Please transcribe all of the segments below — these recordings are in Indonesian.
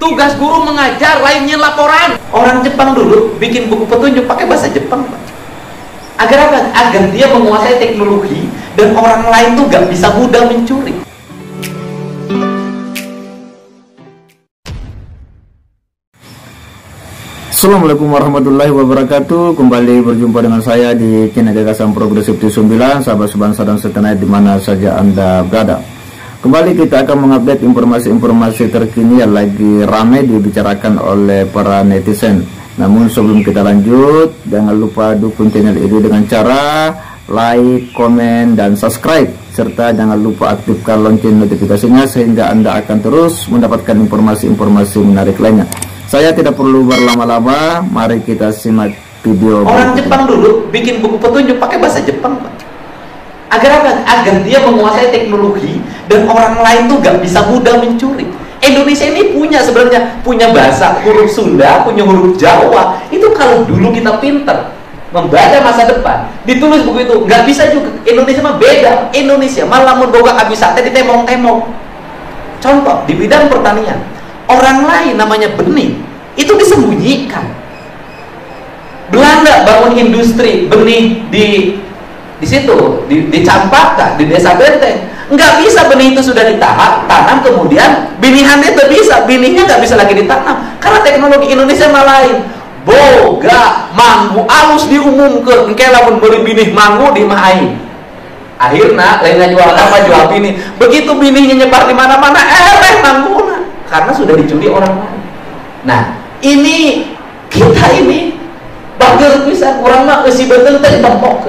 Tugas guru mengajar, lainnya laporan. Orang Jepang dulu bikin buku petunjuk pakai bahasa Jepang, Pak. Agar apa? Agar dia menguasai teknologi dan orang lain tuh gak bisa mudah mencuri. Assalamualaikum warahmatullahi wabarakatuh. Kembali berjumpa dengan saya di channel Gagasan Progresif 9, sahabat sebangsa dan setanah di mana saja Anda berada. Kembali kita akan mengupdate informasi-informasi terkini yang lagi ramai dibicarakan oleh para netizen. Namun sebelum kita lanjut, jangan lupa dukung channel ini dengan cara like, komen, dan subscribe. Serta jangan lupa aktifkan lonceng notifikasinya sehingga Anda akan terus mendapatkan informasi-informasi menarik lainnya. Saya tidak perlu berlama-lama, mari kita simak video. Orang Jepang dulu bikin buku petunjuk pakai bahasa Jepang, Pak. Agar apa? Agar dia menguasai teknologi dan orang lain tuh gak bisa mudah mencuri. Indonesia ini sebenarnya punya bahasa huruf Sunda, punya huruf Jawa. Itu kalau dulu kita pinter membaca masa depan, ditulis begitu, nggak bisa juga. Indonesia mah beda. Indonesia malah boga abisate di temong-temong. Contoh di bidang pertanian, orang lain namanya benih itu disembunyikan. Belanda bangun industri benih di situ, di Campaka, di Desa Benteng. Nggak bisa benih itu sudah ditanam, kemudian binihannya itu bisa, binihnya nggak bisa lagi ditanam karena teknologi Indonesia malah lain. Boga manggu alus diumumkan, engke lamun beli binih manggu di mahai. Akhirnya lainnya jual apa, jual binih. Begitu binihnya nyebar di mana-mana, mangguna karena sudah dicuri orang lain. Nah, ini kita ini bagel bisa kurang mah isi betul teh tempok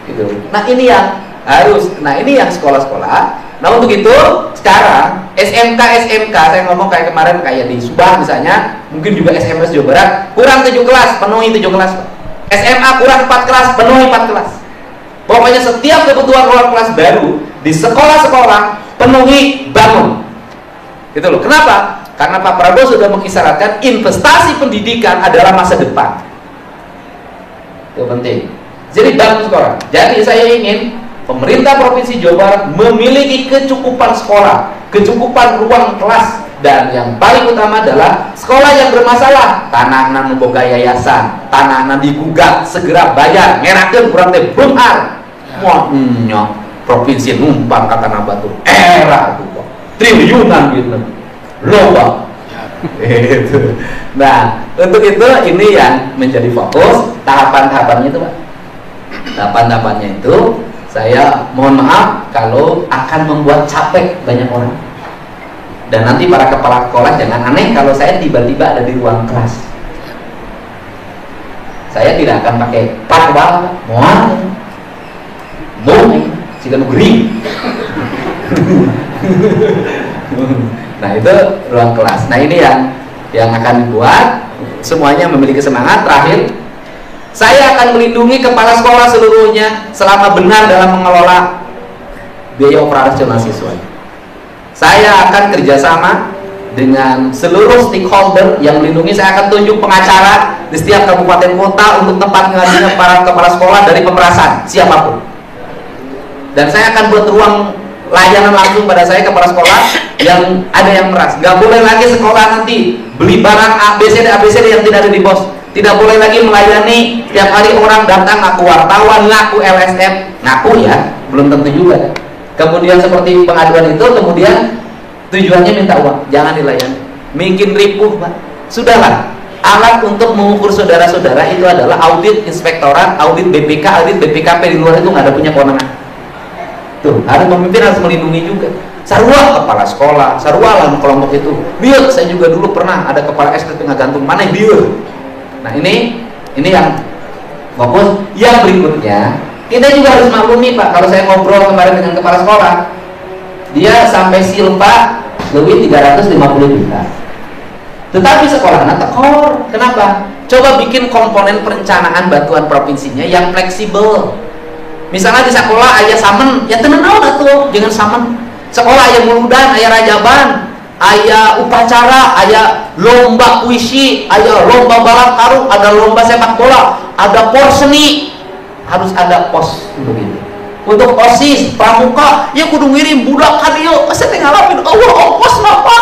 gitu. Nah, ini yang harus. Nah, ini yang sekolah-sekolah. Nah, untuk itu sekarang SMK saya ngomong kayak kemarin kayak di Subang misalnya, mungkin juga SMS Jawa Barat, kurang 7 kelas, penuhi 7 kelas. SMA kurang 4 kelas, penuhi 4 kelas. Pokoknya setiap kebutuhan ruang kelas baru di sekolah-sekolah penuhi, bangun. Gitu loh. Kenapa? Karena Pak Prabowo sudah mengisyaratkan investasi pendidikan adalah masa depan. Itu penting. Jadi bangun sekolah. Jadi saya ingin pemerintah Provinsi Jawa Barat memiliki kecukupan sekolah, kecukupan ruang kelas, dan yang paling utama adalah sekolah yang bermasalah tanah nan boga yayasan, tanah nan digugat segera bayar, ngerakeun kurang teh beunghar. Moal nya provinsi numpang ka tanah batu era tuh triliunan gitu. Loba. Itu. Nah, untuk itu ini yang menjadi fokus tahapan-tahapannya itu, Pak. Tahapan-tahapannya itu saya mohon maaf kalau akan membuat capek banyak orang. Dan nanti para kepala sekolah jangan aneh kalau saya tiba-tiba ada di ruang kelas. Saya tidak akan pakai patwal, mual, jika negeri. Nah, itu ruang kelas. Nah, ini yang akan dibuat. Semuanya memiliki semangat. Terakhir, saya akan melindungi kepala sekolah seluruhnya selama benar dalam mengelola biaya operasional siswa. Saya akan kerjasama dengan seluruh stakeholder yang melindungi. Saya akan tunjuk pengacara di setiap kabupaten kota untuk tempat mengajukan para kepala sekolah dari pemerasan siapapun. Dan saya akan buat ruang layanan langsung pada saya kepala sekolah yang ada yang meras. Gak boleh lagi sekolah nanti beli barang ABCD yang tidak ada di pos. Tidak boleh lagi melayani setiap hari orang datang ngaku wartawan, ngaku LSM, ngaku ya, belum tentu juga. Kemudian seperti pengaduan itu, kemudian tujuannya minta uang, jangan dilayani. Bikin ripuh, Pak. Sudahlah, alat untuk mengukur saudara-saudara itu adalah audit inspektorat, audit BPK, audit BPKP. Di luar itu nggak ada punya kewenangan. Tuh, harus memimpin, harus melindungi juga. Sarua kepala sekolah, sarua lah kelompok itu. Biar saya juga dulu pernah ada kepala SK tengah gantung mana biar. Nah, ini yang fokus. Yang berikutnya, kita juga harus maklumi, Pak, kalau saya ngobrol kemarin dengan kepala sekolah, dia sampai silpa lebih 350 juta. Tetapi sekolahnya tekor. Kenapa? Coba bikin komponen perencanaan bantuan provinsinya yang fleksibel. Misalnya di sekolah ayah samen, ya tenan atuh, jangan samen. Sekolah ayah muludan, ayah rajaban, ayah upacara, ayah lomba puisi, ayah lomba balap karung, ada lomba sepak bola, ada porseni, harus ada pos untuk itu. Untuk OSIS, pramuka, ya kudu ngirim budak kan yuk, saya ngalapin Allah ongkos apa?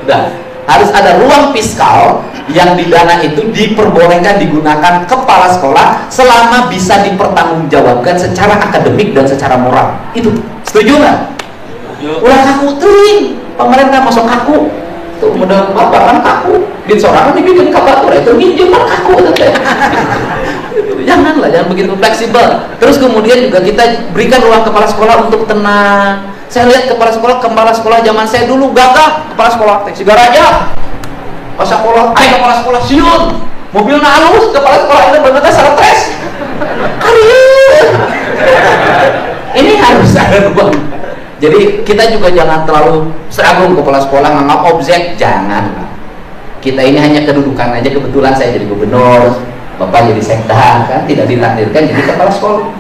Udah, harus ada ruang fiskal yang di dana itu diperbolehkan digunakan kepala sekolah selama bisa dipertanggungjawabkan secara akademik dan secara moral. Itu setuju nggak? Ulah kaku teuing, pemerintah masuk kaku. Tuh modal bapak kan kaku, di sorangan dibikin kabatur itu minjem kan kaku. Janganlah, jangan begitu fleksibel. Terus kemudian juga kita berikan ruang kepala sekolah untuk tenang. Saya lihat kepala sekolah zaman saya dulu gagah, kepala sekolah si Garaja. Kepala sekolah siun. Mobilnya halus, kepala sekolah itu benar-benar stres. Ini harus ada ruang. Jadi kita juga jangan terlalu seragam kepala sekolah nganggap objek, jangan. Kita ini hanya kedudukan aja, kebetulan saya jadi gubernur, Bapak jadi sekda, kan tidak ditakdirkan jadi kepala sekolah.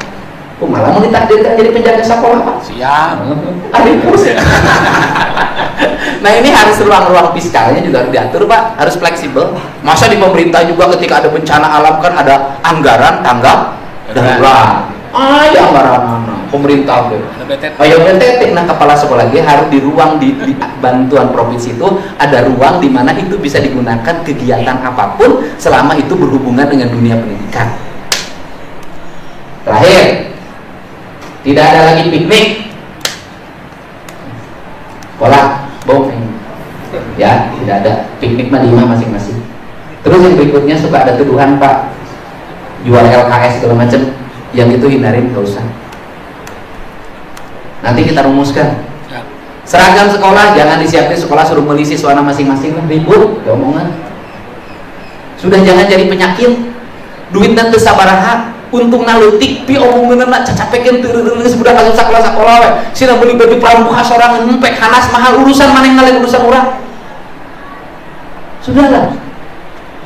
Malah mau ditakdirkan jadi penjaga sekolah, Pak. Siap. Adipus. Nah ini harus ruang-ruang fiskalnya juga harus diatur, Pak. Harus fleksibel. Masa di pemerintah juga ketika ada bencana alam kan ada anggaran tanggap darurat. Ya anggaran pemerintah deh. Ayo BTT. Nah kepala sekolah lagi harus di ruang di bantuan provinsi itu ada ruang di mana itu bisa digunakan kegiatan apapun selama itu berhubungan dengan dunia pendidikan. Terakhir, tidak ada lagi piknik sekolah, ya tidak ada piknik mah di rumah masing-masing. Terus yang berikutnya suka ada tuduhan, Pak, jual LKS segala macam, yang itu hindarin, nggak usah. Nanti kita rumuskan. Seragam sekolah jangan disiapin sekolah suruh beli siswana masing-masing, ribut, gak omongan. Sudah jangan jadi penyakit. Duit nanti sabaraha, untung nalutik, pi omongin nak cacapekin sudah kasih sekolah we. Sina beli baju pramuka sorangan empek hanas mahal urusan mana yang ngalih urusan orang. Sudahlah.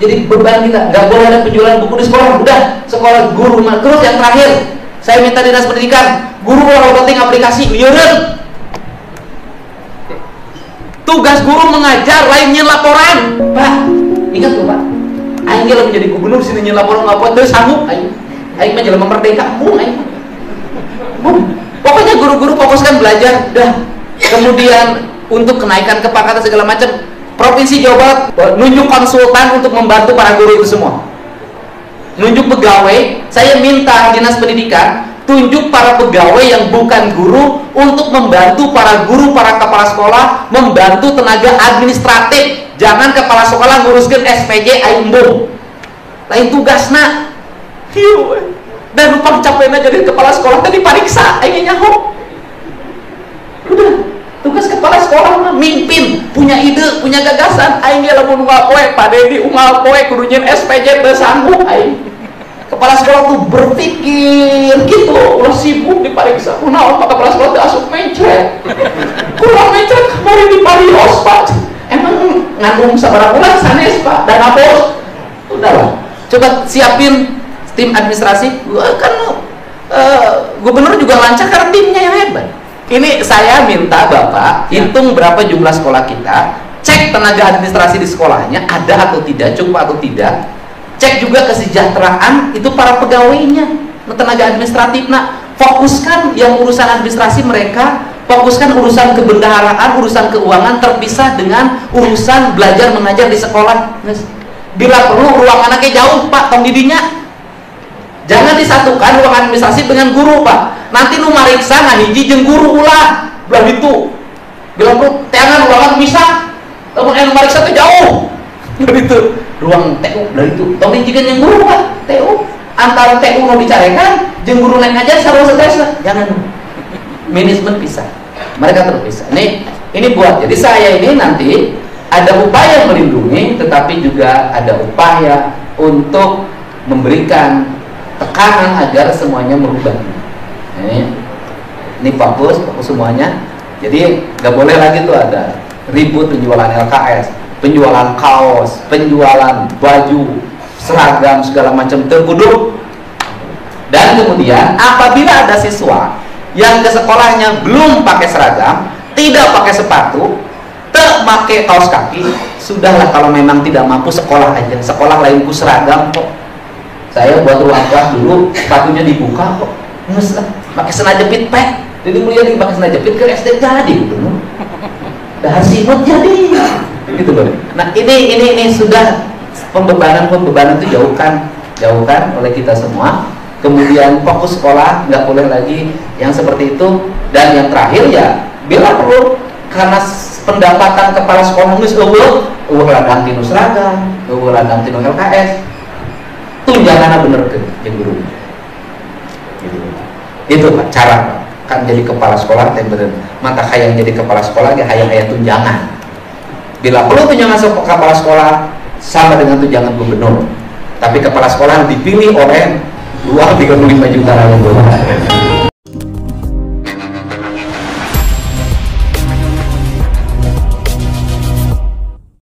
Jadi beban kita, nggak boleh ada penjualan buku di sekolah. Udah, sekolah guru. Terus yang terakhir, saya minta dinas pendidikan, guru kalau penting aplikasi, yuren. Tugas guru mengajar, lainnya laporan, Pak. Ingat tuh, Pak. Aing kalau menjadi gubernur sini laporan ngapot terus sanggup. Aing mah jelema merdeka, aing. Pokoknya guru-guru fokuskan belajar, dah. Kemudian untuk kenaikan kepangkatan segala macam, Provinsi Jawa Barat nunjuk konsultan untuk membantu para guru itu semua. Nunjuk pegawai, saya minta dinas pendidikan tunjuk para pegawai yang bukan guru untuk membantu para guru, para kepala sekolah, membantu tenaga administratif. Jangan kepala sekolah nguruskan SPJ aimbung. Lain tugasna. Hiu. Dan lupa capeknya jadi kepala sekolah tadi pariksa, aing nyaho. Udah, tugas kepala sekolah mah mimpin, punya ide, punya gagasan. Aing ge lamun unggal poe, Pak Dedi unggal poe kudu nyeun SPJ teu sanggup aing. Kepala sekolah tuh berpikir gitu, ulah sibuk dipariksa. Kunaon Pak kepala sekolah teh asup mencret. Kurang mencret kemarin di parios, Pak. Emang ngandung sabaraha bulan sanes, Pak? Dana bos. Udahlah. Coba siapin tim administrasi. Gubernur juga lancar karena timnya yang hebat. Ini saya minta Bapak hitung berapa jumlah sekolah kita, cek tenaga administrasi di sekolahnya ada atau tidak, cukup atau tidak. Cek juga kesejahteraan itu para pegawainya, tenaga administratif. Nah, fokuskan yang urusan administrasi mereka, fokuskan urusan kebendaharaan, urusan keuangan terpisah dengan urusan belajar mengajar di sekolah. Bila perlu ruang anaknya jauh, Pak, tong didinya. Jangan disatukan ruang administrasi dengan guru, Pak. Nanti nu mariksa ngahiji jeung guru ulah. Belah itu. Bila perlu teangan ruangan bisa. Lamun anu mariksa teh jauh. Begitu. Ruang TU dari itu. Tong dijikeun yang guru, Pak. TU. Antara TU nu dicarekan jeung guru lain aja sarua stres. Jangan. Manajemen pisah. Mereka terpisah. Ini buat. Jadi saya ini nanti ada upaya melindungi, tetapi juga ada upaya untuk memberikan tekanan agar semuanya merubah. Ini fokus semuanya. Jadi nggak boleh lagi tuh ada ribut penjualan LKS, penjualan kaos, penjualan baju, seragam segala macam terkudu. Dan kemudian apabila ada siswa yang ke sekolahnya belum pakai seragam, tidak pakai sepatu, tak pakai kaos kaki, sudahlah kalau memang tidak mampu sekolah aja. Sekolah lainku seragam kok. Saya buat ruang kelas dulu, sepatunya dibuka kok. Nges lah, pakai sena jepit pek. Jadi mulia pakai sena jepit ke SD jadi gitu. Dahar simut jadi. Begitu loh. Nah ini sudah pembebanan itu jauhkan oleh kita semua. Kemudian fokus sekolah, nggak boleh lagi yang seperti itu. Dan yang terakhir ya, bila perlu karena pendapatan kepala sekolah nus ladang tinu seragam, ladang tinu LKS, tunjangan bener ke yang guru. Itu Pak cara kan jadi kepala sekolah bener. Mata hayang jadi kepala sekolah ya hayang tunjangan. Bila perlu tunjangan kepala sekolah sama dengan tunjangan gubernur. Tapi kepala sekolah dipilih oleh 2-35 juta orang.